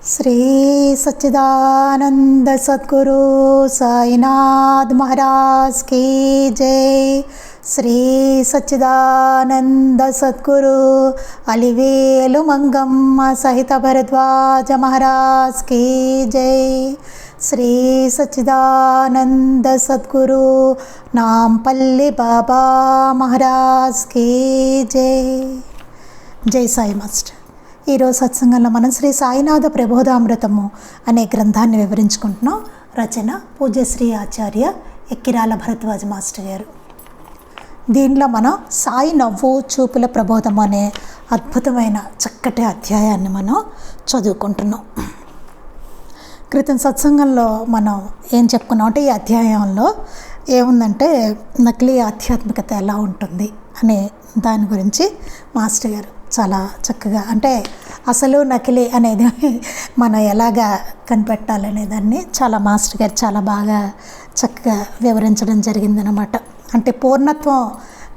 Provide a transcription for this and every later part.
श्री सच्चिदानंद सद्गुरु साईनाथ महाराज की जय। श्री सच्चिदानंद सद्गुरु अलिवेलु मंगम्म सहित भरद्वाज महाराज की जय। श्री सच्चिदानंद सद्गुरु नामपल्ली बाबा महाराज की जय। जय साई मास्टर। ఈరోజు సత్సంగంలో మనం శ్రీ సాయినాథ ప్రబోధామృతము అనే గ్రంథాన్ని వివరించుకుంటున్నాం. రచన పూజ్యశ్రీ ఆచార్య ఎక్కిరాల భరద్వాజ మాస్టర్ గారు. దీనిలో మనం సాయి నవ్వు చూపుల ప్రబోధం అనే అద్భుతమైన చక్కటి అధ్యాయాన్ని మనం చదువుకుంటున్నాం. క్రితం సత్సంగంలో మనం ఏం చెప్పుకున్నాం అంటే ఈ అధ్యాయంలో ఏముందంటే నకిలీ ఆధ్యాత్మికత ఎలా ఉంటుంది అనే దాని గురించి మాస్టర్ గారు చాలా చక్కగా అంటే అసలు నకిలీ అనేది మనం ఎలాగా కనిపెట్టాలనే దాన్ని చాలా మాస్టర్ గారు చాలా బాగా చక్కగా వివరించడం జరిగిందనమాట. అంటే పూర్ణత్వం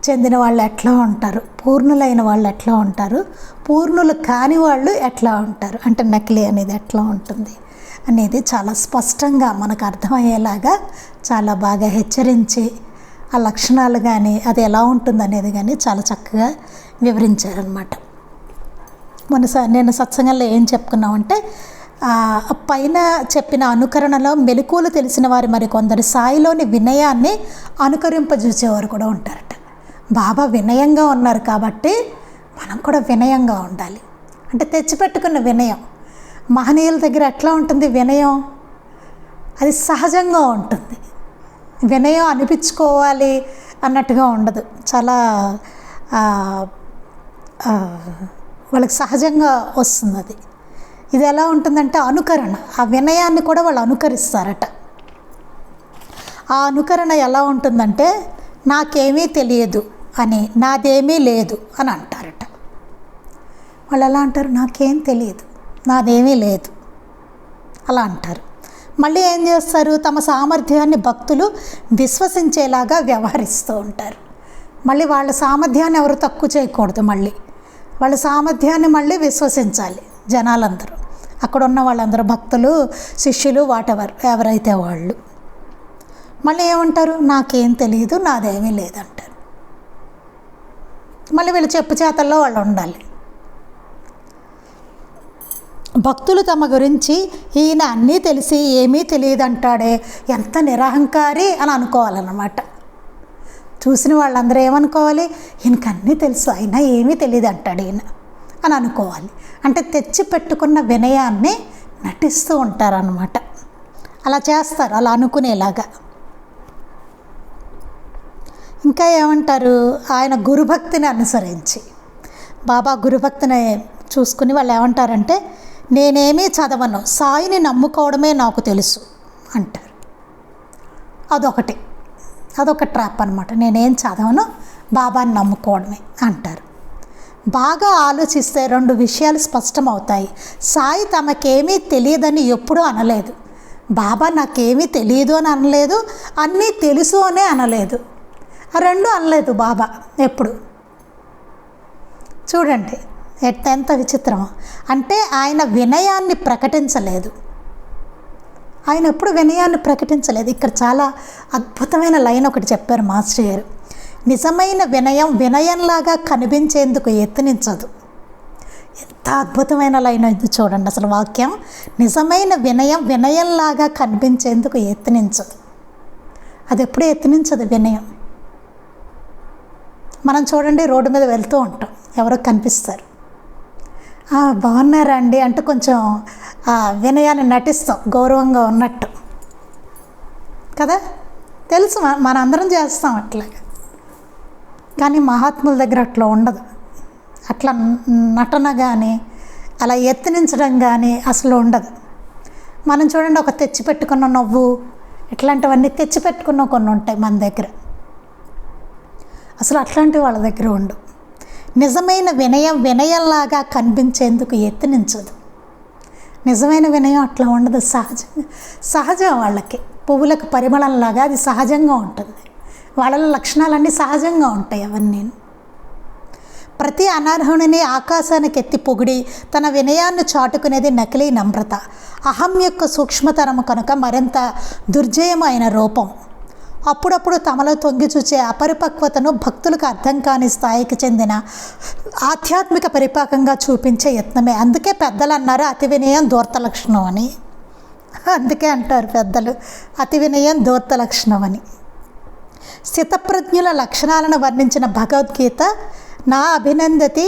చెందిన వాళ్ళు ఎట్లా ఉంటారు, పూర్ణులైన వాళ్ళు ఎట్లా ఉంటారు, పూర్ణులు కాని వాళ్ళు ఎట్లా ఉంటారు, అంటే నకిలీ అనేది ఎట్లా ఉంటుంది అనేది చాలా స్పష్టంగా మనకు అర్థమయ్యేలాగా చాలా బాగా హెచ్చరించి ఆ లక్షణాలు కానీ అది ఎలా ఉంటుంది అనేది కానీ చాలా చక్కగా వివరించారనమాట. నేను సత్సంగంలో ఏం చెప్పుకున్నామంటే పైన చెప్పిన అనుకరణలో మెలకువలు తెలిసిన వారి మరి కొందరు సాయిలోని వినయాన్ని అనుకరింపజూసేవారు కూడా ఉంటారట. బాబా వినయంగా ఉన్నారు కాబట్టి మనం కూడా వినయంగా ఉండాలి. అంటే తెచ్చిపెట్టుకున్న వినయం మహనీయుల దగ్గర ఎట్లా ఉంటుంది వినయం, అది సహజంగా ఉంటుంది. వినయం అనిపించుకోవాలి అన్నట్టుగా ఉండదు, చాలా వాళ్ళకి సహజంగా వస్తుంది అది. ఇది ఎలా ఉంటుందంటే అనుకరణ, ఆ వినయాన్ని కూడా వాళ్ళు అనుకరిస్తారట. ఆ అనుకరణ ఎలా ఉంటుందంటే నాకేమీ తెలియదు అని, నాదేమీ లేదు అని అంటారట. వాళ్ళు ఎలా అంటారు, నాకేం తెలియదు, నాదేమీ లేదు అలా అంటారు. మళ్ళీ ఏం చేస్తారు, తమ సామర్థ్యాన్ని భక్తులు విశ్వసించేలాగా వ్యవహరిస్తూ ఉంటారు. మళ్ళీ వాళ్ళ సామర్థ్యాన్ని ఎవరు తక్కువ చేయకూడదు, మళ్ళీ వాళ్ళ సామర్థ్యాన్ని మళ్ళీ విశ్వసించాలి జనాలందరూ, అక్కడ ఉన్న వాళ్ళందరూ భక్తులు శిష్యులు వాటెవర్ ఎవరైతే వాళ్ళు. మళ్ళీ ఏమంటారు, నాకేం తెలియదు, నాదేమీ లేదంటారు. మళ్ళీ వీళ్ళు చెప్పు చేతల్లో వాళ్ళు ఉండాలి. భక్తులు తమ గురించి ఈయన అన్నీ తెలిసి ఏమీ తెలియదు అంటాడే, ఎంత నిరహంకారి అని అనుకోవాలన్నమాట. చూసిన వాళ్ళందరూ ఏమనుకోవాలి, ఈయనకు అన్నీ తెలుసు అయినా ఏమీ తెలియదు అంటాడు ఈయన అని అనుకోవాలి. అంటే తెచ్చి పెట్టుకున్న వినయాన్ని నటిస్తూ ఉంటారన్నమాట. అలా చేస్తారు, అలా అనుకునేలాగా. ఇంకా ఏమంటారు, ఆయన గురుభక్తిని అనుసరించి, బాబా గురుభక్తిని చూసుకుని వాళ్ళు ఏమంటారంటే నేనేమీ చదవను, సాయిని నమ్ముకోవడమే నాకు తెలుసు అంటారు. అదొక ట్రాప్ అనమాట. నేనేం చదవను, బాబాని నమ్ముకోవడమే అంటారు. బాగా ఆలోచిస్తే రెండు విషయాలు స్పష్టమవుతాయి. సాయి తమకేమీ తెలియదని ఎప్పుడూ అనలేదు, బాబా నాకేమీ తెలియదు అని అనలేదు, అన్నీ తెలుసు అనే అనలేదు. ఆ రెండు అనలేదు బాబా ఎప్పుడు. చూడండి ఎంత విచిత్రమో. అంటే ఆయన వినయాన్ని ప్రకటించలేదు, ఆయన ఎప్పుడు వినయాన్ని ప్రకటించలేదు. ఇక్కడ చాలా అద్భుతమైన లైన్ ఒకటి చెప్పారు మాస్టర్ గారు. నిజమైన వినయం వినయంలాగా కనిపించేందుకు యత్నించదు. ఎంత అద్భుతమైన లైన్ ఇది చూడండి అసలు వాక్యం. నిజమైన వినయం వినయంలాగా కనిపించేందుకు యత్నించదు. అది ఎప్పుడూ యత్నించదు వినయం. మనం చూడండి రోడ్డు మీద వెళ్తూ ఉంటాం, ఎవరో కనిపిస్తారు, బాగున్నారా అండి అంటే కొంచెం వినయాన్ని నటిస్తాం, గౌరవంగా ఉన్నట్టు కదా, తెలుసు మనందరం చేస్తాం అట్లాగా. కానీ మహాత్ముల దగ్గర అట్లా ఉండదు. అట్లా నటన కానీ అలా యత్నించడం కానీ అసలు ఉండదు. మనం చూడండి ఒక తెచ్చిపెట్టుకున్న నవ్వు, ఇట్లాంటివన్నీ తెచ్చిపెట్టుకున్న కొన్ని ఉంటాయి మన దగ్గర, అసలు అట్లాంటివి వాళ్ళ దగ్గర ఉండవు. నిజమైన వినయం వినయంలాగా కనిపించేందుకు యత్నించదు. నిజమైన వినయం అట్లా ఉండదు, సహజం వాళ్ళకి. పువ్వులకు పరిమళంలాగా అది సహజంగా ఉంటుంది. వాళ్ళ లక్షణాలన్నీ సహజంగా ఉంటాయి అవన్నీ. ప్రతి అనర్హుని ఆకాశానికి ఎత్తి పొగిడి తన వినయాన్ని చాటుకునేది నకిలీ నమ్రత. అహం యొక్క సూక్ష్మతరము కనుక మరింత దుర్జయమైన రూపం. అప్పుడప్పుడు తమలో తొంగి చూచే అపరిపక్వతను భక్తులకు అర్థం కాని స్థాయికి చెందిన ఆధ్యాత్మిక పరిపాకంగా చూపించే యత్నమే. అందుకే పెద్దలు అన్నారు అతి వినయం దూర్త లక్షణం అని. అందుకే అంటారు పెద్దలు అతి వినయం దూర్త లక్షణం అని. స్థితప్రజ్ఞుల లక్షణాలను వర్ణించిన భగవద్గీత నా అభినందతి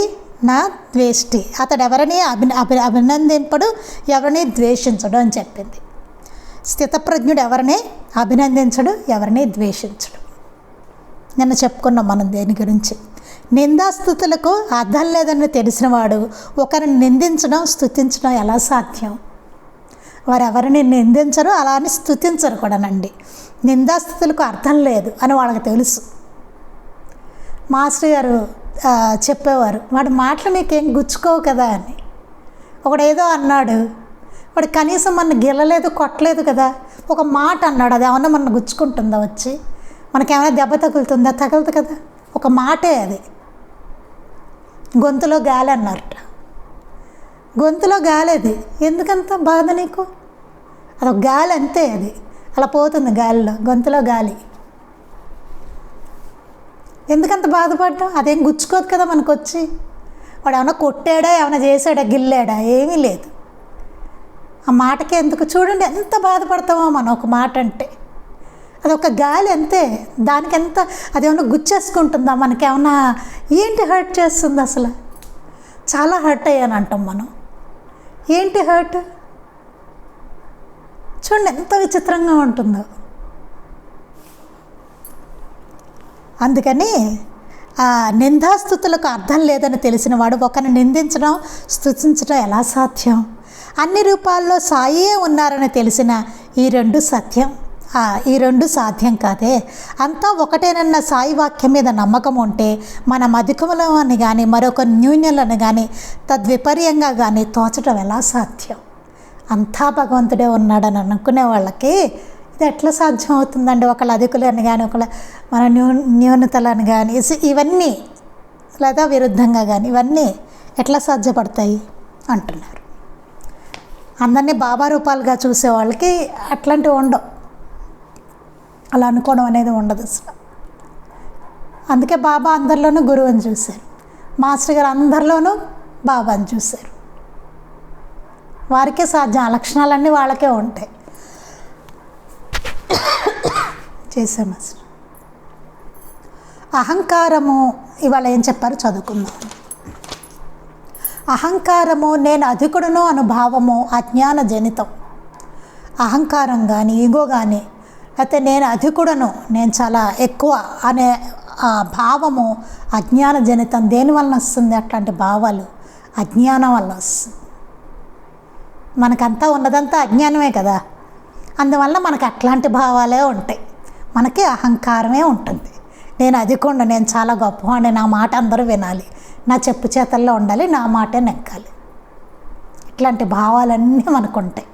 నా ద్వేష్టి, అతడు ఎవరిని అభినందింపడు ఎవరిని ద్వేషించడు అని చెప్పింది. స్థితప్రజ్ఞుడు ఎవరిని అభినందించడు ఎవరిని ద్వేషించడు. నిన్న చెప్పుకున్నాం మనం దేని గురించి. నిందాస్తుతులకు అర్థం లేదని తెలిసినవాడు ఒకరిని నిందించడం స్తుతించడం ఎలా సాధ్యం? వారు ఎవరిని నిందించరు, అలా అని స్తుతించరు కూడానండి. నిందాస్తుతులకు అర్థం లేదు అని వాళ్ళకి తెలుసు. మాస్టర్ గారు చెప్పేవారు, వాడి మాటలు నీకేం గుచ్చుకోవు కదా అని. ఒకడు ఏదో అన్నాడు, వాడు కనీసం మన గిల్లలేదు కొట్టలేదు కదా, ఒక మాట అన్నాడు, అది ఏమన్నా మన గుచ్చుకుంటుందా? వచ్చి మనకేమైనా దెబ్బ తగులుతుందా? తగలదు కదా. ఒక మాటే అది. గొంతులో గాలి అన్నారట. గొంతులో గాలి అది. ఎందుకంత బాధ నీకు? అదొక గాలి అంతే, అది అలా పోతుంది గాలిలో, గొంతులో గాలి. ఎందుకంత బాధపడ్డాం? అదేం గుచ్చుకోదు కదా మనకు వచ్చి. వాడు ఏమైనా కొట్టాడా, ఏమైనా చేశాడా, గిల్లాడా? ఏమీ లేదు. ఆ మాటకే ఎందుకు? చూడండి ఎంత బాధపడతామో మనం ఒక మాట అంటే. అదొక గాలి అంతే. దానికి ఎంత అదేమన్నా గుచ్చేసుకుంటుందా? మనకేమన్నా ఏంటి హర్ట్ చేస్తుంది? అసలు చాలా హర్ట్ అయ్యాను అంటాం మనం. ఏంటి హర్ట్? చూడండి ఎంత విచిత్రంగా ఉంటుందో. అందుకని నిందాస్తుతులకు అర్థం లేదని తెలిసిన వాడు ఒకరిని నిందించడం స్తుతించడం ఎలా సాధ్యం? అన్ని రూపాల్లో సాయే ఉన్నారని తెలిసిన ఈ రెండు సాధ్యం కాదే. అంతా ఒకటేనన్న సాయి వాక్యం మీద నమ్మకం ఉంటే మన అధికములని కానీ మరొక న్యూన్యులను కానీ తద్విపర్యంగా కానీ తోచడం ఎలా సాధ్యం? అంతా భగవంతుడే ఉన్నాడని అనుకునే వాళ్ళకి ఇది ఎట్లా సాధ్యం అవుతుందండి? ఒకళ్ళు అధికులని కానీ ఒకళ్ళ మన న్యూనతలను కానీ ఇవన్నీ లేదా విరుద్ధంగా కానీ ఇవన్నీ ఎట్లా సాధ్యపడతాయి అంటున్నారు. అందరినీ బాబా రూపాలుగా చూసే వాళ్ళకి అట్లాంటివి ఉండవు. అలా అనుకోవడం అనేది ఉండదు అసలు. అందుకే బాబా అందరిలోనూ గురువుని చూశారు, మాస్టర్ గారు అందరిలోనూ బాబాని చూశారు. వారికే సాధ్యం. ఆ లక్షణాలన్నీ వాళ్ళకే ఉంటాయి. చేశాం అసలు. అహంకారము ఇవాళ ఏం చెప్పారు చదువుకుందాం. అహంకారము నేను అధికుడును అనుభావము అజ్ఞాన జనితం. అహంకారం కానీ ఈగో కానీ అయితే నేను అధికుడను, నేను చాలా ఎక్కువ అనే ఆ భావము అజ్ఞాన జనితం. దేనివల్ల వస్తుంది అట్లాంటి భావాలు? అజ్ఞానం వల్ల వస్తుంది. మనకంతా ఉన్నదంతా అజ్ఞానమే కదా. అందువల్ల మనకు అట్లాంటి భావాలే ఉంటాయి. మనకి అహంకారమే ఉంటుంది. నేను అధికుడు, నేను చాలా గొప్పవాడిని, నా మాట అందరూ వినాలి, నా చెప్పు చేతల్లో ఉండాలి, నా మాటే నెక్కాలి. ఇట్లాంటి భావాలన్నీ మనకు ఉంటాయి.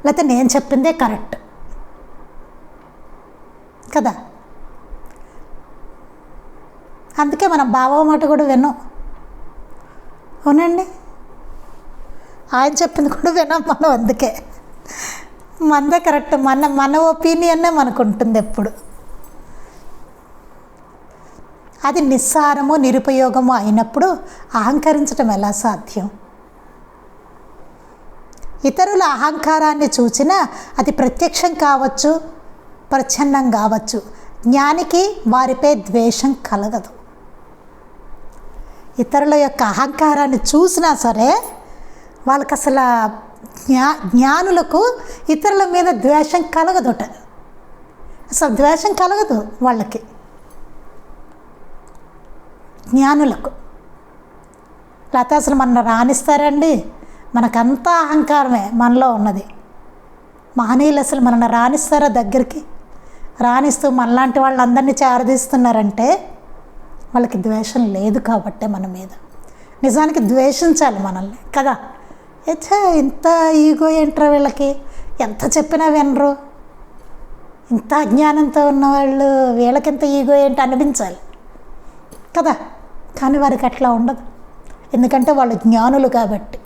లేకపోతే నేను చెప్పిందే కరెక్ట్ కదా. అందుకే మనం బాబా మాట కూడా విన్నాం. అవునండి, ఆయన చెప్పింది కూడా విన్నాం మనం. అందుకే మనదే కరెక్ట్, మన ఒపీనియన్నే మనకు ఉంటుంది ఎప్పుడు. అది నిస్సారము నిరుపయోగము అయినప్పుడు అహంకరించడం ఎలా సాధ్యం? ఇతరుల అహంకారాన్ని చూసినా అది ప్రత్యక్షం కావచ్చు, ప్రచ్ఛన్నం కావచ్చు. జ్ఞానికి వారిపై ద్వేషం కలగదు. ఇతరుల యొక్క అహంకారాన్ని చూసినా సరే వాళ్ళకి అసలు జ్ఞానులకు ఇతరుల మీద ద్వేషం కలగదుట. అసలు ద్వేషం కలగదు వాళ్ళకి, జ్ఞానులకు. లేకపోతే అసలు మన రాణిస్తారండి? మనకంతా అహంకారమే మనలో ఉన్నది. మహనీయులు అసలు మనల్ని రాణిస్తారా దగ్గరికి? రాణిస్తూ మనలాంటి వాళ్ళందరినీ చేరదీస్తున్నారంటే వాళ్ళకి ద్వేషం లేదు కాబట్టే మన మీద. నిజానికి ద్వేషించాలి మనల్ని కదా. ఇంత ఈగో ఏంట్రా వీళ్ళకి, ఎంత చెప్పినా వినరు, ఇంత అజ్ఞానంతో ఉన్నవాళ్ళు వీళ్ళకింత ఈగో ఏంటి అనిపించాలి కదా. కానీ వారికి అట్లా ఉండదు, ఎందుకంటే వాళ్ళు జ్ఞానులు కాబట్టి.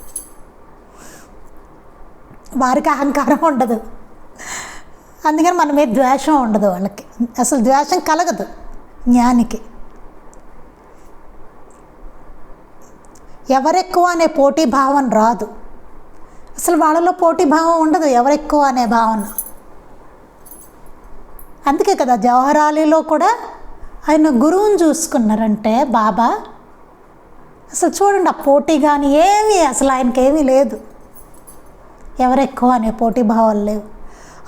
వారికి అహంకారం ఉండదు, అందుకని మన మీద ద్వేషం ఉండదు. వాళ్ళకి అసలు ద్వేషం కలగదు జ్ఞానికి. ఎవరెక్కువ అనే పోటీ భావం రాదు, అసలు వాళ్ళలో పోటీ భావం ఉండదు, ఎవరెక్కువ అనే భావన. అందుకే కదా జవహరాలీలో కూడా ఆయన గురువుని చూసుకున్నారంటే బాబా. అసలు చూడండి, ఆ పోటీ కానీ ఏమీ అసలు ఆయనకేమీ లేదు, ఎవరెక్కువ అనే పోటీ భావాలు లేవు.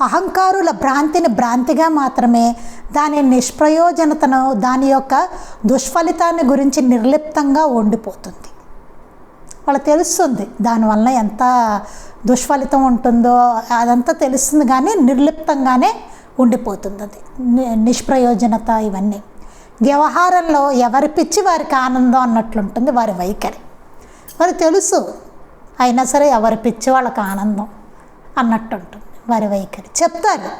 అహంకారుల భ్రాంతిని భ్రాంతిగా మాత్రమే, దాని నిష్ప్రయోజనతను, దాని యొక్క దుష్ఫలితాన్ని గురించి నిర్లిప్తంగా ఉండిపోతుంది. వాళ్ళకి తెలుస్తుంది దానివల్ల ఎంత దుష్ఫలితం ఉంటుందో అదంతా తెలుస్తుంది, కానీ నిర్లిప్తంగానే ఉండిపోతుంది. అది నిష్ప్రయోజనత. ఇవన్నీ వ్యవహారంలో ఎవరి పిచ్చి వారికి ఆనందం అన్నట్లుంటుంది వారి వైఖరి. వారికి తెలుసు, అయినా సరే ఎవరి పిచ్చి వాళ్ళకి ఆనందం అన్నట్టు ఉంటుంది వారి వైఖరి. చెప్తారు,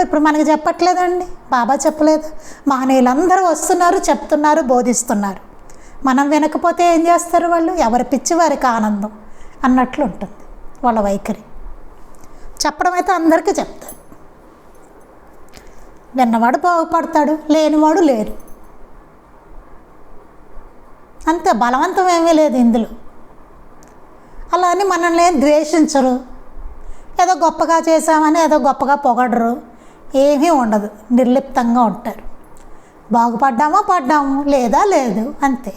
ఇప్పుడు మనకి చెప్పట్లేదండి, బాబా చెప్పలేదు. మహనీయులందరూ వస్తున్నారు, చెప్తున్నారు, బోధిస్తున్నారు. మనం వినకపోతే ఏం చేస్తారు వాళ్ళు? ఎవరి పిచ్చి వారికి ఆనందం అన్నట్లు ఉంటుంది వాళ్ళ వైఖరి. చెప్పడం అయితే అందరికీ చెప్తారు, విన్నవాడు బాగుపడతాడు, లేనివాడు లేరు. అంతే, బలవంతం ఏమీ లేదు ఇందులో. అలా అని మనల్ని ద్వేషించరు, ఏదో గొప్పగా చేశామని ఏదో గొప్పగా పొగడరు, ఏమీ ఉండదు, నిర్లిప్తంగా ఉంటారు. బాగుపడ్డామా పడ్డాము, లేదా లేదు, అంతే.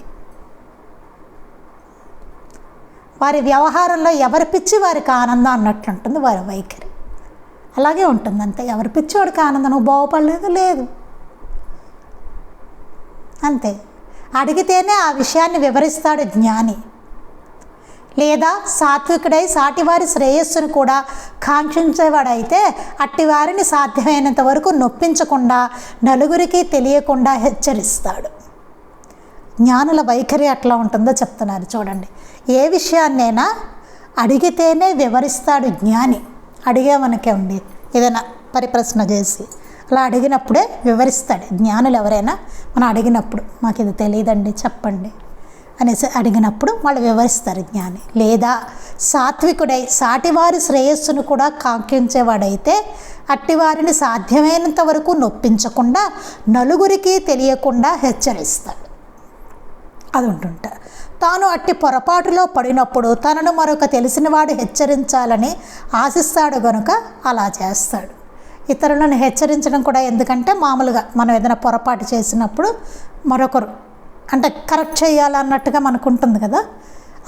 వారి వ్యవహారంలో ఎవరి పిచ్చి వారికి ఆనందం అన్నట్లుంటుంది వారి వైఖరి. అలాగే ఉంటుంది, అంతే. ఎవరి పిచ్చి వాడికి ఆనందం, నువ్వు బాగుపడలేదు, లేదు, అంతే. అడిగితేనే ఆ విషయాన్ని వివరిస్తాడు జ్ఞాని. లేదా సాత్వికుడై సాటివారి శ్రేయస్సును కూడా కాంక్షించేవాడైతే అట్టివారిని సాధ్యమైనంత వరకు నొప్పించకుండా, నలుగురికి తెలియకుండా హెచ్చరిస్తాడు. జ్ఞానుల వైఖరి అట్లా ఉంటుందో చెప్తున్నారు చూడండి. ఏ విషయాన్నైనా అడిగితేనే వివరిస్తాడు జ్ఞాని. అడిగేమనకే ఉండి ఏదైనా పరిప్రశ్న చేసి అలా అడిగినప్పుడే వివరిస్తాడు. జ్ఞానులు ఎవరైనా మనం అడిగినప్పుడు మాకు ఇది తెలియదండి చెప్పండి అనేసి అడిగినప్పుడు వాళ్ళు వివరిస్తారు జ్ఞాని. లేదా సాత్వికుడై సాటివారి శ్రేయస్సును కూడా కాంక్షించేవాడైతే అట్టివారిని సాధ్యమైనంత వరకు నొప్పించకుండా, నలుగురికి తెలియకుండా హెచ్చరిస్తాడు. అది ఉంటుంట. తాను అట్టి పొరపాటులో పడినప్పుడు తనను మరొక తెలిసినవాడు హెచ్చరించాలని ఆశిస్తాడు గనుక అలా చేస్తాడు. ఇతరులను హెచ్చరించడం కూడా ఎందుకంటే, మామూలుగా మనం ఏదైనా పొరపాటు చేసినప్పుడు మరొకరు అంటే కరెక్ట్ చేయాలన్నట్టుగా మనకు ఉంటుంది కదా,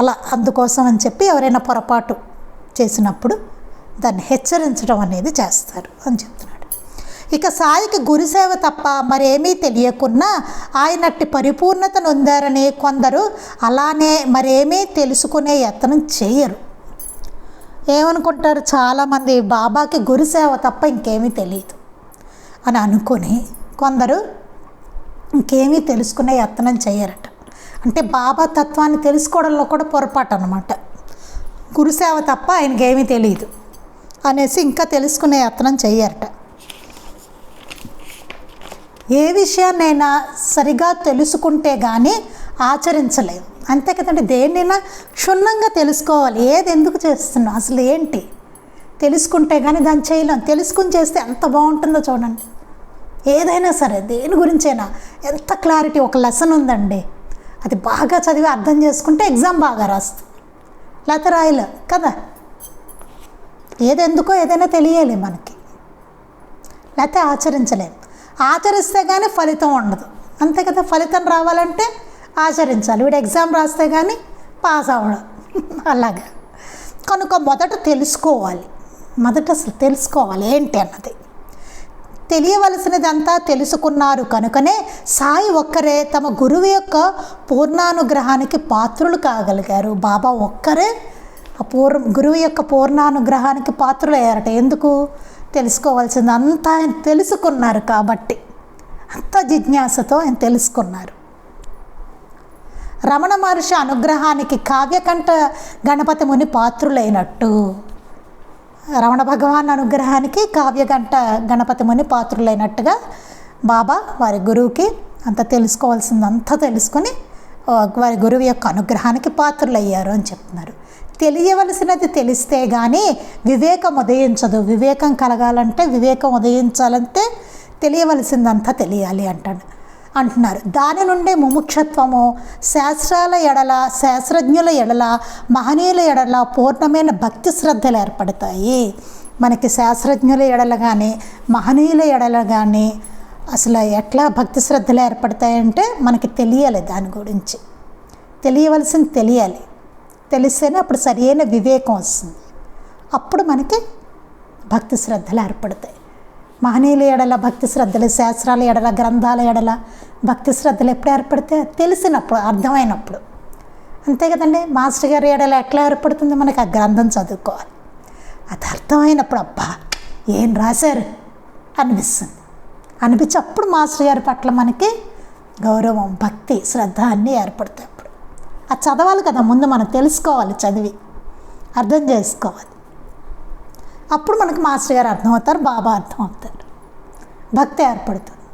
అలా అందుకోసం అని చెప్పి ఎవరైనా పొరపాటు చేసినప్పుడు దాన్ని హెచ్చరించడం అనేది చేస్తారు అని చెప్తున్నాడు. ఇక సాయికి గురుసేవ తప్ప మరేమీ తెలియకున్నా ఆయనట్టి పరిపూర్ణత నొందారని కొందరు అలానే మరేమీ తెలుసుకునే యత్నం చేయరు. ఏమనుకుంటారు చాలామంది, బాబాకి గురుసేవ తప్ప ఇంకేమీ తెలియదు అని అనుకొని కొందరు ఇంకేమీ తెలుసుకునే యత్నం చేయరట. అంటే బాబా తత్వాన్ని తెలుసుకోవడంలో కూడా పొరపాటు అన్నమాట. గురుసేవ తప్ప ఆయనకేమీ తెలియదు అనేసి ఇంకా తెలుసుకునే యత్నం చేయరట. ఏ విషయాన్నైనా సరిగా తెలుసుకుంటే కానీ ఆచరించలేము, అంతే కదండి. దేన్నైనా క్షుణ్ణంగా తెలుసుకోవాలి, ఏది ఎందుకు చేస్తున్నాం, అసలు ఏంటి తెలుసుకుంటే కానీ దాన్ని చేయలేం. తెలుసుకుని చేస్తే ఎంత బాగుంటుందో చూడండి. ఏదైనా సరే, దేని గురించైనా ఎంత క్లారిటీ. ఒక లెసన్ ఉందండి, అది బాగా చదివి అర్థం చేసుకుంటే ఎగ్జామ్ బాగా రాస్తుంది, లేకపోతే రాయలే కదా. ఏదెందుకో ఏదైనా తెలియాలి మనకి, లేకపోతే ఆచరించలేము. ఆచరిస్తే కానీ ఫలితం ఉండదు, అంతే కదా. ఫలితం రావాలంటే ఆచరించాలి. వీడు ఎగ్జామ్ రాస్తే కానీ పాస్ అవ్వడం అలాగా. కనుక మొదట తెలుసుకోవాలి, అసలు తెలుసుకోవాలి ఏంటి అన్నది. తెలియవలసినదంతా తెలుసుకున్నారు కనుకనే సాయి ఒక్కరే తమ గురువు యొక్క పూర్ణానుగ్రహానికి పాత్రులు కాగలిగారు. బాబా ఒక్కరే గురువు యొక్క పూర్ణానుగ్రహానికి పాత్రులు అయ్యారట. ఎందుకు? తెలుసుకోవాల్సింది అంతా ఆయన తెలుసుకున్నారు కాబట్టి, అంత జిజ్ఞాసతో ఆయన తెలుసుకున్నారు. రమణ మహర్షి అనుగ్రహానికి కావ్యకంఠ గణపతి ముని పాత్రులైనట్టు, రమణ భగవాన్ అనుగ్రహానికి కావ్యకంఠ గణపతి ముని పాత్రులైనట్టుగా బాబా వారి గురువుకి అంత తెలుసుకోవాల్సిందంతా తెలుసుకొని వారి గురువు యొక్క అనుగ్రహానికి పాత్రులయ్యారు అని చెప్తున్నారు. తెలియవలసినది తెలిస్తే కానీ వివేకం ఉదయించదు. వివేకం కలగాలంటే, వివేకం ఉదయించాలంటే తెలియవలసిందంతా తెలియాలి అంటున్నారు. దాని నుండే ముముక్షత్వము, శాస్త్రాల ఎడల, శాస్త్రజ్ఞుల ఎడల, మహనీయుల ఎడల పూర్ణమైన భక్తి శ్రద్ధలు ఏర్పడతాయి. మనకి శాస్త్రజ్ఞుల ఎడల కానీ, మహనీయుల ఎడల కానీ అసలు ఎట్లా భక్తి శ్రద్ధలు ఏర్పడతాయంటే మనకి తెలియాలి. దాని గురించి తెలియవలసింది తెలియాలి. తెలిస్తేనే అప్పుడు సరైన వివేకం వస్తుంది. అప్పుడు మనకి భక్తి శ్రద్ధలు ఏర్పడతాయి. మహనీయుల ఎడల భక్తి శ్రద్ధలు, శాస్త్రాల ఎడల, గ్రంథాల ఎడల భక్తి శ్రద్ధలు ఎప్పుడు ఏర్పడితే తెలిసినప్పుడు, అర్థమైనప్పుడు. అంతే కదండి. మాస్టర్ గారి ఎడల ఎట్లా ఏర్పడుతుంది? మనకి ఆ గ్రంథం చదువుకోవాలి. అది అర్థమైనప్పుడు అబ్బా ఏం రాశారు అనిపిస్తుంది. అనిపించి అప్పుడు మాస్టర్ గారి పట్ల మనకి గౌరవం, భక్తి, శ్రద్ధ అన్నీ ఏర్పడతాయి. అప్పుడు అది చదవాలి కదా, ముందు మనం తెలుసుకోవాలి, చదివి అర్థం చేసుకోవాలి. అప్పుడు మనకు మాస్టర్ గారు అర్థమవుతారు, బాబా అర్థమవుతారు, భక్తి ఏర్పడుతుంది.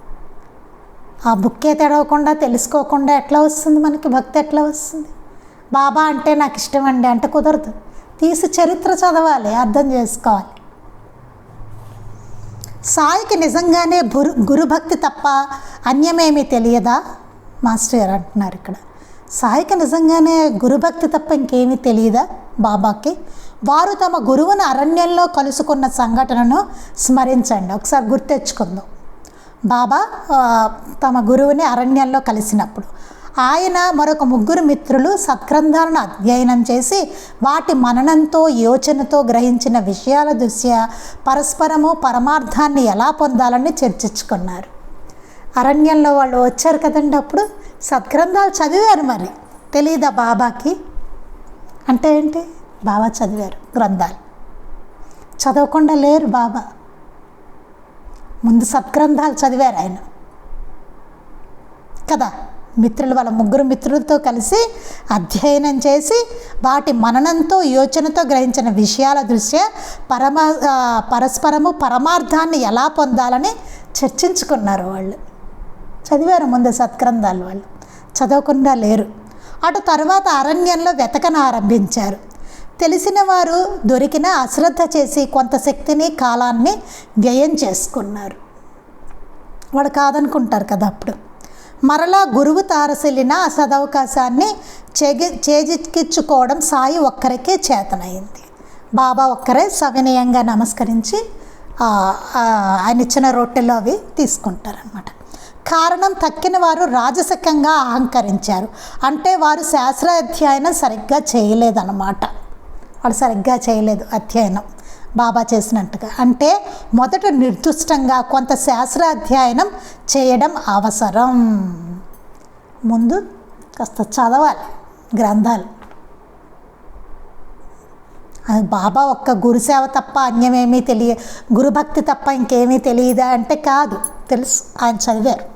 ఆ బుక్కే తెడవకుండా, తెలుసుకోకుండా ఎట్లా వస్తుంది మనకి భక్తి? ఎట్లా వస్తుంది? బాబా అంటే నాకు ఇష్టం అండి అంటే కుదరదు. తీసి చరిత్ర చదవాలి, అర్థం చేసుకోవాలి. సాయికి నిజంగానే గురుభక్తి తప్ప అన్యమేమీ తెలియదా? మాస్టర్ గారు అంటున్నారు ఇక్కడ. సాయికి నిజంగానే గురుభక్తి తప్ప ఇంకేమీ తెలియదా బాబాకి? వారు తమ గురువును అరణ్యంలో కలుసుకున్న సంఘటనను స్మరించండి. ఒకసారి గుర్తెచ్చుకుందాం. బాబా తమ గురువుని అరణ్యంలో కలిసినప్పుడు ఆయన మరొక 3 మిత్రులు సత్గ్రంథాలను అధ్యయనం చేసి వాటి మననంతో, యోచనతో గ్రహించిన విషయాల దృష్ట్యా పరస్పరము పరమార్థాన్ని ఎలా పొందాలని చర్చించుకున్నారు. అరణ్యంలో వాళ్ళు వచ్చారు కదండి, అప్పుడు సత్గ్రంథాలు చదివారు. మరి తెలీదా బాబాకి? అంటే ఏంటి? బాబా చదివారు గ్రంథాలు, చదవకుండా లేరు బాబా. ముందు సత్గ్రంథాలు చదివారు ఆయన కదా. మిత్రులు, వాళ్ళ 3 మిత్రులతో కలిసి అధ్యయనం చేసి వాటి మననంతో, యోచనతో గ్రహించిన విషయాల దృష్ట్యా పరస్పరము పరమార్థాన్ని ఎలా పొందాలని చర్చించుకున్నారు. వాళ్ళు చదివారు ముందు సత్గ్రంథాలు, వాళ్ళు చదవకుండా లేరు. అటు తర్వాత అరణ్యంలో ఆరంభించారు. తెలిసిన వారు దొరికిన అశ్రద్ధ చేసి కొంత శక్తిని, కాలాన్ని వ్యయం చేసుకున్నారు. వాడు కాదనుకుంటారు కదా. అప్పుడు మరలా గురువు తారసిల్లిన ఆ సదవకాశాన్ని చేజిక్కించుకోవడం సాయి ఒక్కరికే చేతనైంది. బాబా ఒక్కరే సవినయంగా నమస్కరించి ఆయన ఇచ్చిన రొట్టెలు అవి తీసుకుంటారనమాట. కారణం, తక్కిన వారు రాజసికంగా అహంకరించారు. అంటే వారు శాస్త్ర అధ్యయనం సరిగ్గా చేయలేదన్నమాట. వాళ్ళు సరిగ్గా చేయలేదు అధ్యయనం బాబా చేసినట్టుగా. అంటే మొదట నిర్దిష్టంగా కొంత శాస్త్ర అధ్యయనం చేయడం అవసరం. ముందు కాస్త చదవాలి గ్రంథాలు. బాబా ఒక్క గురుసేవ తప్ప అన్యమేమీ గురుభక్తి తప్ప ఇంకేమీ తెలియదా అంటే కాదు, తెలుసు. ఆయన చదివారు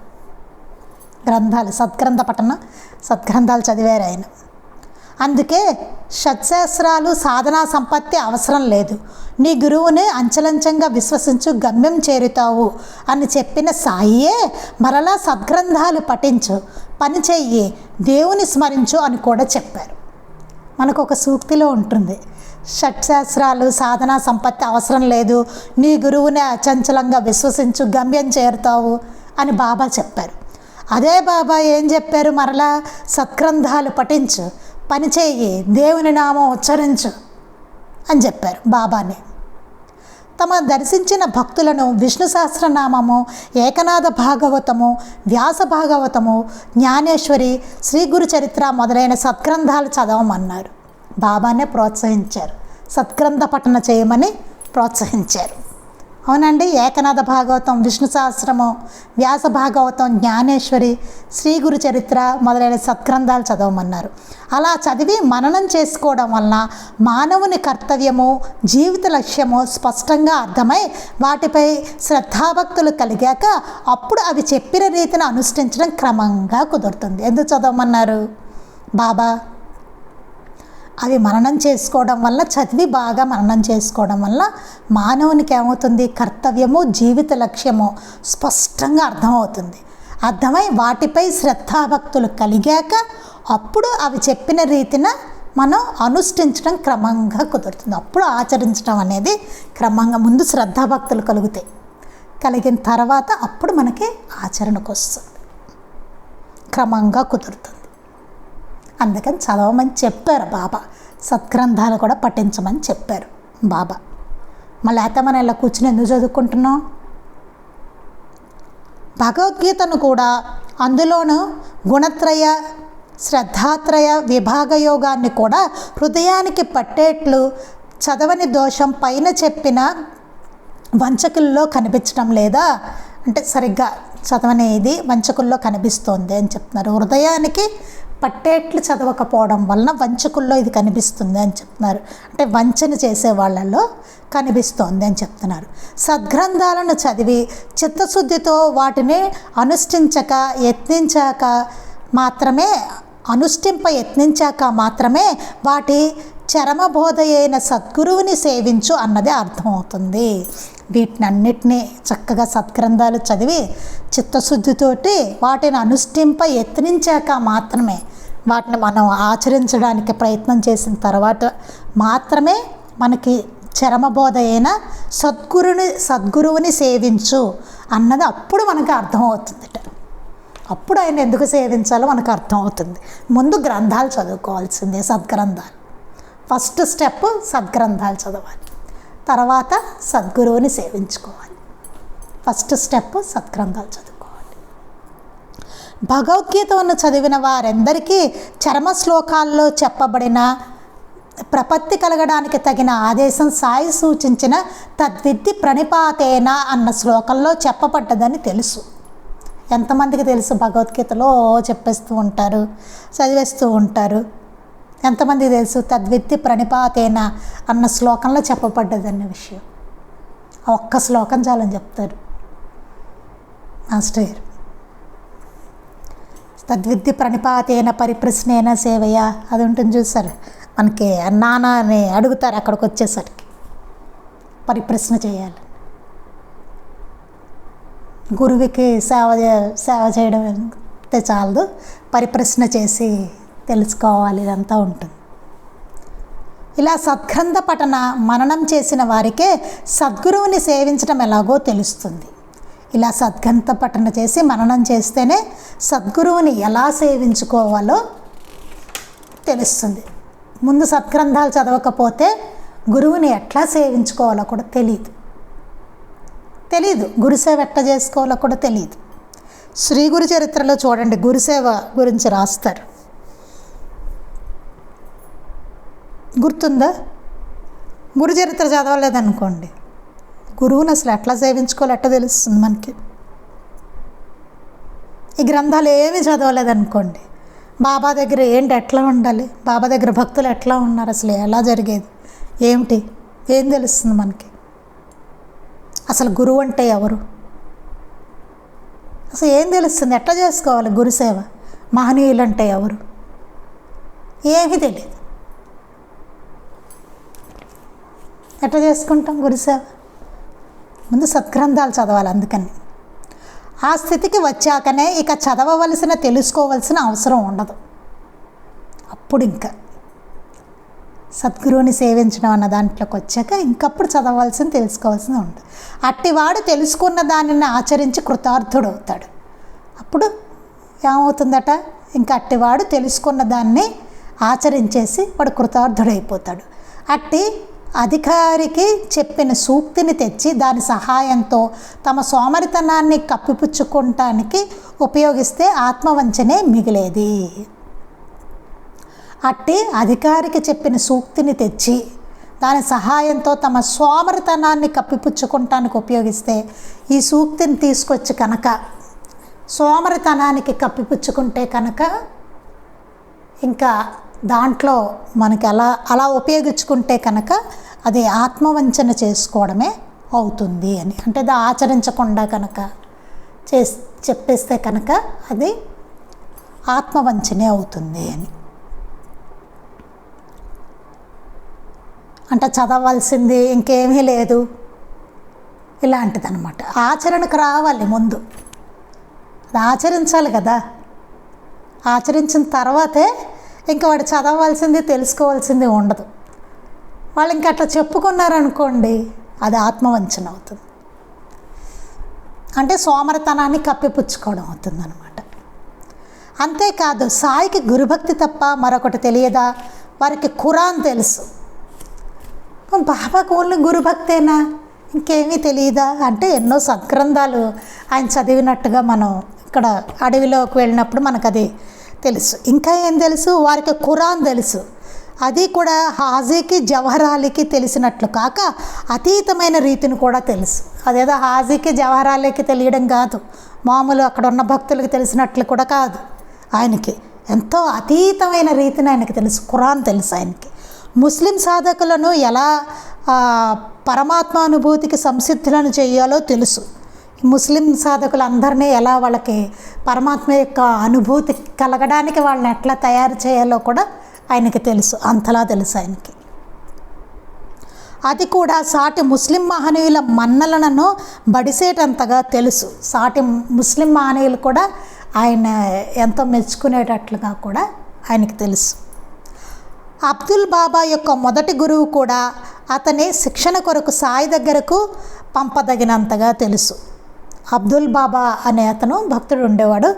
గ్రంథాలు, సత్గ్రంథ పఠనం, సత్గ్రంథాలు చదివారు ఆయన. అందుకే షట్శాస్త్రాలు, సాధనా సంపత్తి అవసరం లేదు. నీ గురువుని అంచలంచంగా విశ్వసించు, గమ్యం చేరుతావు అని చెప్పిన సాయియే మరలా సద్గ్రంథాలు పఠించు, పని చెయ్యి, దేవుని స్మరించు అని కూడా చెప్పారు. మనకు ఒక సూక్తిలో ఉంటుంది, షట్శాస్త్రాలు, సాధనా సంపత్తి అవసరం లేదు, నీ గురువుని అచంచలంగా విశ్వసించు, గమ్యం చేరుతావు అని బాబా చెప్పారు. అదే బాబా ఏం చెప్పారు? మరలా సత్గ్రంథాలు పఠించు, పని చేయి, దేవుని నామం ఉచ్చరించు అని చెప్పారు బాబాని. తమ దర్శించిన భక్తులను విష్ణు సహస్రనామము, ఏకనాథ భాగవతము, వ్యాస భాగవతము, జ్ఞానేశ్వరి, శ్రీ గురు చరిత్ర మొదలైన సత్గ్రంథాలు చదవమన్నారు. బాబానే ప్రోత్సహించారు, సత్గ్రంథ పఠన చేయమని ప్రోత్సహించారు. అవునండి. ఏకనాథ భాగవతం, విష్ణు సహస్రము, వ్యాస భాగవతం, జ్ఞానేశ్వరి, శ్రీ గురు చరిత్ర మొదలైన సత్గ్రంథాలు చదవమన్నారు. అలా చదివి మననం చేసుకోవడం వలన మానవుని కర్తవ్యము, జీవిత లక్ష్యము స్పష్టంగా అర్థమై వాటిపై శ్రద్ధాభక్తులు కలిగాక అప్పుడు అవి చెప్పిన రీతిని అనుష్ఠించడం క్రమంగా కుదురుతుంది. ఎందుకు చదవమన్నారు బాబా? అవి మననం చేసుకోవడం వల్ల, చదివి బాగా మననం చేసుకోవడం వల్ల మానవునికి ఏమవుతుంది? కర్తవ్యము, జీవిత లక్ష్యము స్పష్టంగా అర్థమవుతుంది. అర్థమై వాటిపై శ్రద్ధాభక్తులు కలిగాక అప్పుడు అవి చెప్పిన రీతిన మనం అనుష్ఠించడం క్రమంగా కుదురుతుంది. అప్పుడు ఆచరించడం అనేది క్రమంగా, ముందు శ్రద్ధాభక్తులు కలుగుతాయి, కలిగిన తర్వాత అప్పుడు మనకి ఆచరణకు వస్తుంది, క్రమంగా కుదురుతుంది. అందుకని చదవమని చెప్పారు బాబా, సత్గ్రంథాలు కూడా పఠించమని చెప్పారు బాబా. మళ్ళీ అయితే మనం ఇలా కూర్చుని ఎందుకు చదువుకుంటున్నాం? భగవద్గీతను కూడా అందులోనూ గుణత్రయ శ్రద్ధాత్రయ విభాగ యోగాన్ని కూడా హృదయానికి పట్టేట్లు చదవని దోషం పైన చెప్పిన వంచకుల్లో కనిపించడం లేదా అంటే సరిగ్గా చదవనేది వంచకుల్లో కనిపిస్తోంది అని చెప్తున్నారు. హృదయానికి పట్టేట్లు చదవకపోవడం వలన వంచకుల్లో ఇది కనిపిస్తుంది అని చెప్తున్నారు. అంటే వంచన చేసే వాళ్ళల్లో కనిపిస్తోంది అని చెప్తున్నారు. సద్గ్రంథాలను చదివి చిత్తశుద్ధితో వాటిని యత్నించాక మాత్రమే వాటి చరమబోధ అయిన సద్గురువుని సేవించు అన్నది అర్థమవుతుంది. వీటినన్నిటినీ చక్కగా సద్గ్రంథాలు చదివి చిత్తశుద్ధితోటి వాటిని యత్నించాక మాత్రమే, వాటిని మనం ఆచరించడానికి ప్రయత్నం చేసిన తర్వాత మాత్రమే మనకి చరమబోధ అయిన సద్గురువుని సేవించు అన్నది అప్పుడు మనకు అర్థమవుతుంది. అప్పుడు ఆయన ఎందుకు సేవించాలో మనకు అర్థమవుతుంది. ముందు గ్రంథాలు చదువుకోవాల్సిందే, సద్గ్రంథాలు. ఫస్ట్ స్టెప్ సద్గ్రంథాలు చదవాలి, తర్వాత సద్గురువుని సేవించుకోవాలి. ఫస్ట్ స్టెప్ సద్గ్రంథాలు చదువుకోవాలి. భగవద్గీతను చదివిన వారందరికీ చరమ శ్లోకాల్లో చెప్పబడిన ప్రపత్తి కలగడానికి తగిన ఆదేశం సాయి సూచించిన తద్విద్ది ప్రణిపాతేన అన్న శ్లోకంలో చెప్పబడ్డదని తెలుసు. ఎంతమందికి తెలుసు? భగవద్గీతలో చెప్పేస్తూ ఉంటారు, చదివేస్తూ ఉంటారు. ఎంతమందికి తెలుసు తద్విద్ది ప్రణిపాతేన అన్న శ్లోకంలో చెప్పబడ్డదన్న విషయం? ఒక్క శ్లోకం చాలని చెప్తారు మాస్టర్. తద్విద్ది ప్రణిపాతేన పరిప్రశ్నేన సేవయ అది ఉంటుంది చూసారు. మనకి నాన్న అని అడుగుతారు అక్కడికి వచ్చేసరికి, పరిప్రశ్న చేయాలి. గురువుకి సేవ చేయడం అంటే చాలదు, పరిప్రశ్న చేసి తెలుసుకోవాలి, ఇదంతా ఉంటుంది. ఇలా సద్గ్రంథ పఠన మననం చేసిన వారికే సద్గురువుని సేవించడం ఎలాగో తెలుస్తుంది. ఇలా సద్గ్రంథ పఠన చేసి మననం చేస్తేనే సద్గురువుని ఎలా సేవించుకోవాలో తెలుస్తుంది. ముందు సద్గ్రంథాలు చదవకపోతే గురువుని ఎట్లా సేవించుకోవాలో కూడా తెలియదు. గురుసేవ ఎట్లా చేసుకోవాలో కూడా తెలియదు. శ్రీ గురు చరిత్రలో చూడండి, గురుసేవ గురించి రాస్తారు. గుర్తుందా? గురు చరిత్ర చదవలేదనుకోండి, గురువుని అసలు ఎట్లా సేవించుకోవాలో ఎట్లా తెలుస్తుంది మనకి. ఈ గ్రంథాలు ఏమీ చదవలేదనుకోండి, బాబా దగ్గర ఎట్లా ఉండాలి, బాబా దగ్గర భక్తులు ఎట్లా ఉన్నారు, అసలు ఎలా జరిగేది ఏమిటి, ఏం తెలుస్తుంది మనకి? అసలు గురువు అంటే ఎవరు, అసలు ఏం తెలుస్తుంది? ఎట్లా చేసుకోవాలి గురుసేవ? మహనీయులు అంటే ఎవరు? ఏమీ తెలియదు. ఎట్లా చేసుకుంటాం గురుసేవ? ముందు సద్గ్రంథాలు చదవాలి. అందుకని ఆ స్థితికి వచ్చాకనే ఇక చదవవలసిన తెలుసుకోవలసిన అవసరం ఉండదు. అప్పుడు ఇంకా సద్గురువుని సేవించడం అన్న దాంట్లోకి వచ్చాక ఇంకప్పుడు చదవలసింది తెలుసుకోవాల్సింది ఉంటుంది. అట్టివాడు తెలుసుకున్న దానిని ఆచరించి కృతార్థుడు అవుతాడు. అప్పుడు ఏమవుతుందట? ఇంకా అట్టివాడు తెలుసుకున్న దాన్ని ఆచరించేసి వాడు కృతార్థుడైపోతాడు. అట్టి అధికారికి చెప్పిన సూక్తిని తెచ్చి దాని సహాయంతో తమ సోమరితనాన్ని కప్పిపుచ్చుకోవటానికి ఉపయోగిస్తే ఆత్మవంచనే మిగిలేది. అట్టి అధికారికి చెప్పిన సూక్తిని తెచ్చి దాని సహాయంతో తమ సోమరితనాన్ని కప్పిపుచ్చుకోవటానికి ఉపయోగిస్తే, ఈ సూక్తిని తీసుకొచ్చి కనుక సోమరితనానికి కప్పిపుచ్చుకుంటే కనుక ఇంకా దాంట్లో మనకి అలా ఉపయోగించుకుంటే కనుక అది ఆత్మవంచన చేసుకోవడమే అవుతుంది అని. అంటే అది ఆచరించకుండా కనుక చెప్పేస్తే కనుక అది ఆత్మవంచనే అవుతుంది అని. అంటే చదవాల్సింది ఇంకేమీ లేదు, ఇలాంటిదన్నమాట. ఆచరణకు రావాలి ముందు. అది ఆచరించాలి కదా. ఆచరించిన తర్వాతే ఇంకా వాడు చదవాల్సింది తెలుసుకోవాల్సింది ఉండదు. వాళ్ళు ఇంక అట్లా చెప్పుకున్నారనుకోండి, అది ఆత్మవంచన అవుతుంది. అంటే సోమరితనాన్ని కప్పిపుచ్చుకోవడం అవుతుంది అనమాట. అంతేకాదు, సాయికి గురుభక్తి తప్ప మరొకటి తెలియదా? వారికి ఖురాన్ తెలుసు. బాబాకు ఓన్లీ గురుభక్తేనా, ఇంకేమీ తెలియదా అంటే ఎన్నో సద్గ్రంథాలు ఆయన చదివినట్టుగా మనం ఇక్కడ అడవిలోకి వెళ్ళినప్పుడు మనకు అది తెలుసు. ఇంకా ఏం తెలుసు? వారికి ఖురాన్ తెలుసు. అది కూడా హాజీకి జవహరాలీకి తెలిసినట్లు కాక అతీతమైన రీతిని కూడా తెలుసు. అదేదో హాజీకి జవహరాలీకి తెలియడం కాదు, మామూలు అక్కడ ఉన్న భక్తులకి తెలిసినట్లు కూడా కాదు. ఆయనకి ఎంతో అతీతమైన రీతిని ఆయనకి తెలుసు. ఖురాన్ తెలుసు ఆయనకి. ముస్లిం సాధకులను ఎలా పరమాత్మానుభూతికి సంసిద్ధులను చేయాలో తెలుసు. ముస్లిం సాధకులందరినీ ఎలా వాళ్ళకి పరమాత్మ యొక్క అనుభూతి కలగడానికి వాళ్ళని ఎట్లా తయారు చేయాలో కూడా ఆయనకి తెలుసు. అంతలా తెలుసు ఆయనకి. అది కూడా సాటి ముస్లిం మహనీయుల మన్నలను బడిసేటంతగా తెలుసు. సాటి ముస్లిం మహనీయులు కూడా ఆయన ఎంతో మెచ్చుకునేటట్లుగా కూడా ఆయనకి తెలుసు. అబ్దుల్ బాబా యొక్క మొదటి గురువు కూడా అతని శిక్షణ కొరకు సాయి దగ్గరకు పంపదగినంతగా తెలుసు. అబ్దుల్ బాబా అనే అతను భక్తుడు ఉండేవాడు.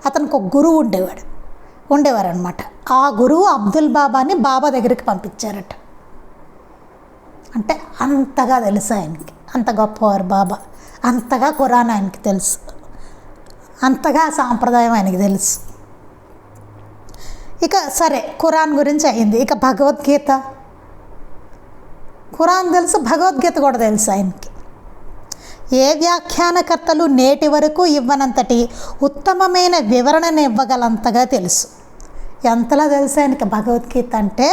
అతనికి ఒక గురువు ఉండేవారనమాట. ఆ గురువు అబ్దుల్ బాబాని బాబా దగ్గరికి పంపించారట. అంటే అంతగా తెలుసు ఆయనకి. అంత గొప్పవారు బాబా. అంతగా ఖురాన్ ఆయనకి తెలుసు. అంతగా సాంప్రదాయం ఆయనకి తెలుసు. ఇక సరే, ఖురాన్ గురించి అయింది. ఇక భగవద్గీత. ఖురాన్ తెలుసు, భగవద్గీత కూడా తెలుసు ఆయనకి. ఏ వ్యాఖ్యానకర్తలు నేటి వరకు ఇవ్వనంతటి ఉత్తమమైన వివరణను ఇవ్వగలంతగా తెలుసు. ఎంతలా తెలుసు ఆయనకి భగవద్గీత అంటే,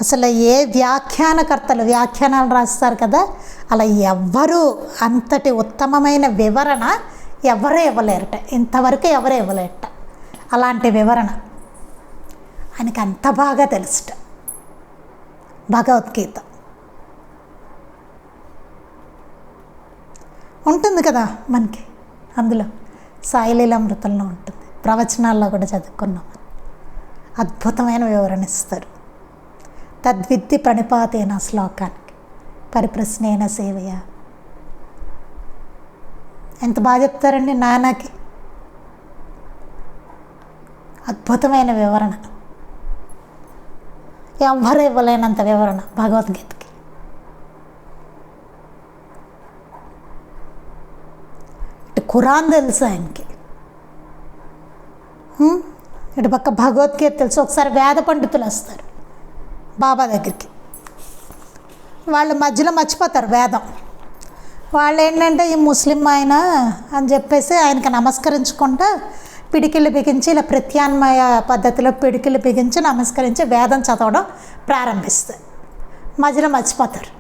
అసలు ఏ వ్యాఖ్యానకర్తలు వ్యాఖ్యానాలు రాస్తారు కదా, అలా ఎవ్వరూ అంతటి ఉత్తమమైన వివరణ ఎవరూ ఇవ్వలేరట. ఇంతవరకు ఎవరు ఇవ్వలేరట అలాంటి వివరణ. ఆయనకి అంత బాగా తెలుసుట భగవద్గీత. ఉంటుంది కదా మనకి, అందులో సాయిలీలామృతంలో ఉంటుంది, ప్రవచనాల్లో కూడా చదువుకున్నాం. అద్భుతమైన వివరణ ఇస్తారు. తద్విద్ది ప్రణిపాతేన శ్లోకానికి పరిప్రశ్నేన సేవయ. ఎంత బాగా చెప్తారండి నాన్నకి. అద్భుతమైన వివరణ, ఎవ్వరు ఇవ్వలేనంత వివరణ భగవద్గీతకి. ఇటు ఖురాన్ తెలుసు ఆయనకి, ఇటు పక్క భగవద్గీత తెలుసు. ఒకసారి వేద పండితులు వస్తారు బాబా దగ్గరికి. వాళ్ళు మధ్యలో మర్చిపోతారు వేదం. వాళ్ళు ఏంటంటే ఈ ముస్లిం ఆయన అని చెప్పేసి ఆయనకి నమస్కరించుకుంటా పిడికిళ్ళు బిగించి ఇలా ప్రత్యామ్నాయ పద్ధతిలో పిడికిళ్ళు బిగించి నమస్కరించి వేదం చదవడం ప్రారంభిస్తారు. మధ్యలో మర్చిపోతారు.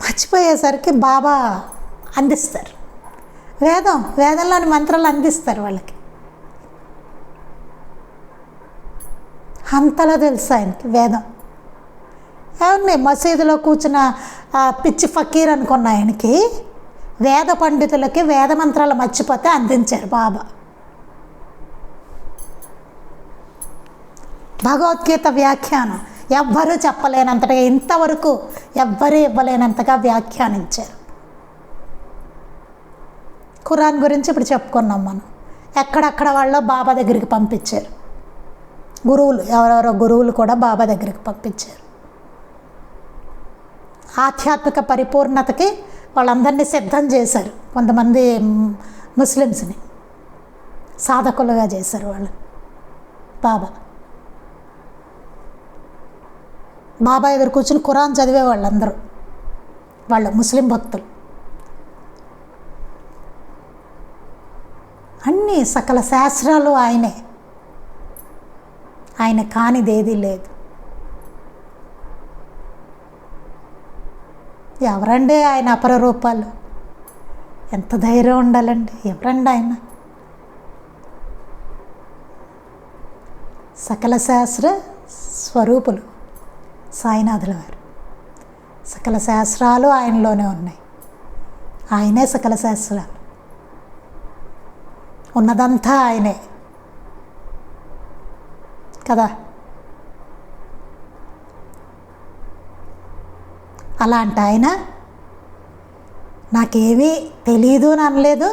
మర్చిపోయేసరికి బాబా అందిస్తారు వేదంలోని మంత్రాలు అందిస్తారు వాళ్ళకి. అంతలా తెలుసు ఆయనకి వేదం. ఏమన్నా మసీదులో కూర్చున్న పిచ్చి ఫకీర్ అనుకున్న ఆయనకి వేద పండితులకి వేద మంత్రాలు మర్చిపోతే అందించారు బాబా. భగవద్గీత వ్యాఖ్యానం ఎవ్వరూ చెప్పలేనంతగా, ఇంతవరకు ఎవ్వరూ ఇవ్వలేనంతగా వ్యాఖ్యానించారు. ఖురాన్ గురించి ఇప్పుడు చెప్పుకున్నాం మనం. ఎక్కడెక్కడ వాళ్ళు బాబా దగ్గరికి పంపించారు. గురువులు, ఎవరెవరో గురువులు కూడా బాబా దగ్గరికి పంపించారు. ఆధ్యాత్మిక పరిపూర్ణతకి వాళ్ళందరినీ సిద్ధం చేశారు. కొంతమంది ముస్లిమ్స్ని సాధకులుగా చేశారు వాళ్ళు. బాబా ఎదురు కూర్చుని ఖురాన్ చదివే వాళ్ళందరూ వాళ్ళు ముస్లిం భక్తులు. అన్నీ సకల శాస్త్రాలు ఆయనే. ఆయన కానిదేదీ లేదు. ఎవరండి ఆయన అపర రూపాలు? ఎంత ధైర్యం ఉండాలండి! ఎవరండి ఆయన? సకల శాస్త్ర స్వరూపులు సాయినాథుల వారు. సకల శాస్త్రాలు ఆయనలోనే ఉన్నాయి. ఆయనే సకల శాస్త్రాలు. ఉన్నదంతా ఆయనే కదా. అలాంటి ఆయన నాకేమీ తెలీదు అని అనలేదు,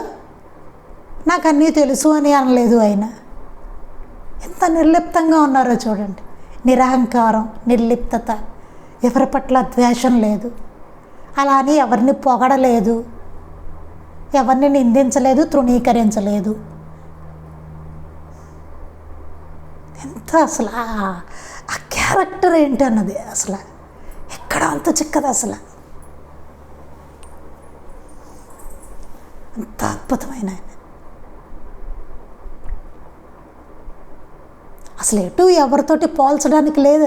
నాకు అన్నీ తెలుసు అని అనలేదు. ఆయన ఎంత నిర్లిప్తంగా ఉన్నారో చూడండి. నిరహంకారం, నిర్లిప్తత, ఎవరి పట్ల ద్వేషం లేదు. అలా అని ఎవరిని పొగడలేదు, ఎవరిని నిందించలేదు, తృణీకరించలేదు. ఎంత అసలు ఆ క్యారెక్టర్ ఏంటి అన్నది అసలు ఎక్కడ అంత చిక్కదు. అసలు అంత అద్భుతమైన ఆయన. అసలు ఎటు ఎవరితోటి పోల్చడానికి లేదు.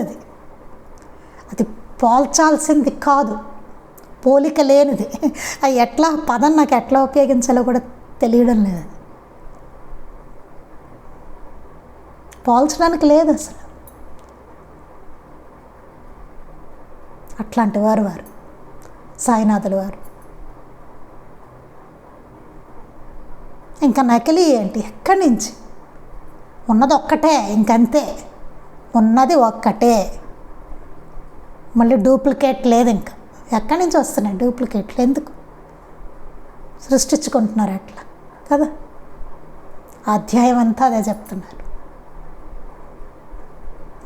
అది పోల్చాల్సింది కాదు, పోలిక లేనిది. అది ఎట్లా పదం నాకు ఎట్లా ఉపయోగించాలో కూడా తెలియడం లేదు. అది పోల్చడానికి లేదు అసలు. అట్లాంటి వారు సాయినాథుల వారు. ఇంకా నకిలీ ఏంటి? ఎక్కడి నుంచి? ఉన్నది ఒక్కటే, ఇంకంతే. ఉన్నది ఒక్కటే, మళ్ళీ డూప్లికేట్ లేదు. ఇంకా ఎక్కడి నుంచి వస్తున్నాయి డూప్లికేట్లు? ఎందుకు సృష్టించుకుంటున్నారు అట్లా కదా. అధ్యాయం అంతా అదే చెప్తున్నారు.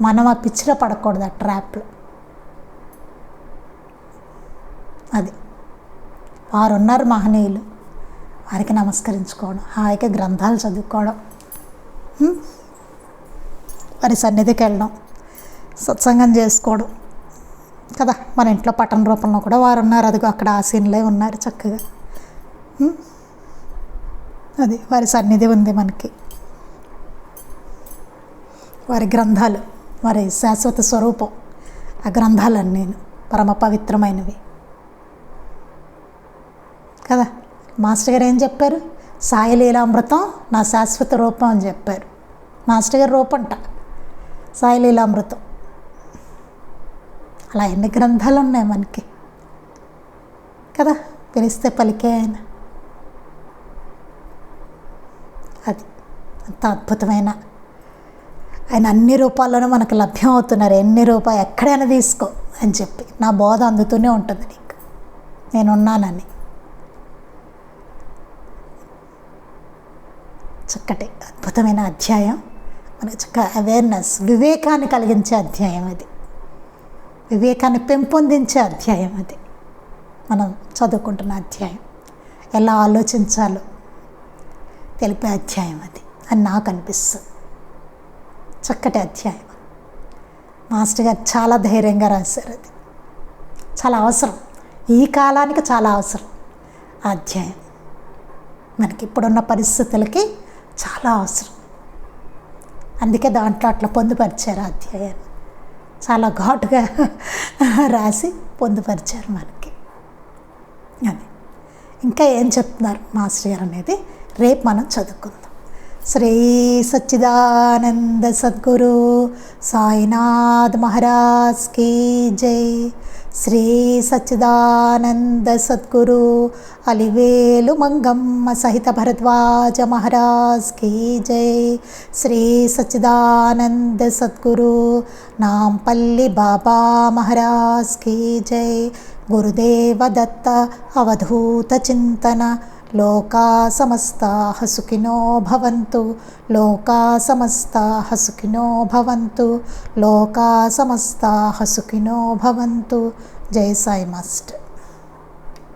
మనం ఆ పిచ్చిలో పడకూడదు, ఆ ట్రాప్లో. అది వారు ఉన్నారు మహనీయులు, వారికి నమస్కరించుకోవడం, హాయిగా గ్రంథాలు చదువుకోవడం, వారి సన్నిధికి వెళ్ళడం, సత్సంగం చేసుకోవడం కదా. మన ఇంట్లో పట్టణ రూపంలో కూడా వారు ఉన్నారు. అదిగో అక్కడ ఆసీనులే ఉన్నారు చక్కగా. అది వారి సన్నిధి ఉంది మనకి. వారి గ్రంథాలు, వారి శాశ్వత స్వరూపం, ఆ గ్రంథాలన్నీ పరమ పవిత్రమైనవి కదా. మాస్టర్ గారు ఏం చెప్పారు? సాయి లీలామృతం నా శాశ్వత రూపం అని చెప్పారు. మాస్టర్ గారి రూపంట సాయి లీలామృతం. అలా ఎన్ని గ్రంథాలు ఉన్నాయి మనకి కదా. పిలిస్తే పలికే ఆయన. అది అంత అద్భుతమైన ఆయన. అన్ని రూపాల్లోనూ మనకు లభ్యం అవుతున్నారు. ఎన్ని రూపాయలు ఎక్కడైనా తీసుకో అని చెప్పి నా బోధ అందుతూనే ఉంటుంది నీకు, నేనున్నానని. చక్కటి అద్భుతమైన అధ్యాయం. మనకి చక్కగా అవేర్నెస్, వివేకాన్ని కలిగించే అధ్యాయం అది. వివేకాన్ని పెంపొందించే అధ్యాయం అది. మనం చదువుకుంటున్న అధ్యాయం, ఎలా ఆలోచించాలో తెలిపే అధ్యాయం అది అని నాకు అనిపిస్తుంది. చక్కటి అధ్యాయం. మాస్టర్ గారు చాలా ధైర్యంగా రాశారు. అది చాలా అవసరం, ఈ కాలానికి చాలా అవసరం ఆ అధ్యాయం. మనకి ఇప్పుడున్న పరిస్థితులకి చాలా అవసరం. అందుకే దాంట్లో అట్లా పొందుపరిచారు ఆ అధ్యాయాన్ని. చాలా ఘాటుగా రాసి పొందుపరిచారు మనకి. అది ఇంకా ఏం చెప్తున్నారు మాస్టర్ గారు అనేది రేపు మనం చదువుకుందాం. శ్రీ సచ్చిదానంద సద్గురు సాయినాథ్ మహారాజ్ కీ జై. శ్రీ సచ్చిదానంద సద్గురు అలివేలు మంగమ్మ సహిత భరద్వాజ మహారాజ్ కీ జై. శ్రీ సచ్చిదానంద సద్గురు నాంపల్లి బాబా మహారాజ్ కీ జై. గురుదేవ దత్త అవధూత చింతన. లోకా సమస్తాః సుఖినో భవంతు. లోకా సమస్తాః సుఖినో భవంతు. లోకా సమస్తాః సుఖినో భవంతు. జై సాయి మాస్టర్.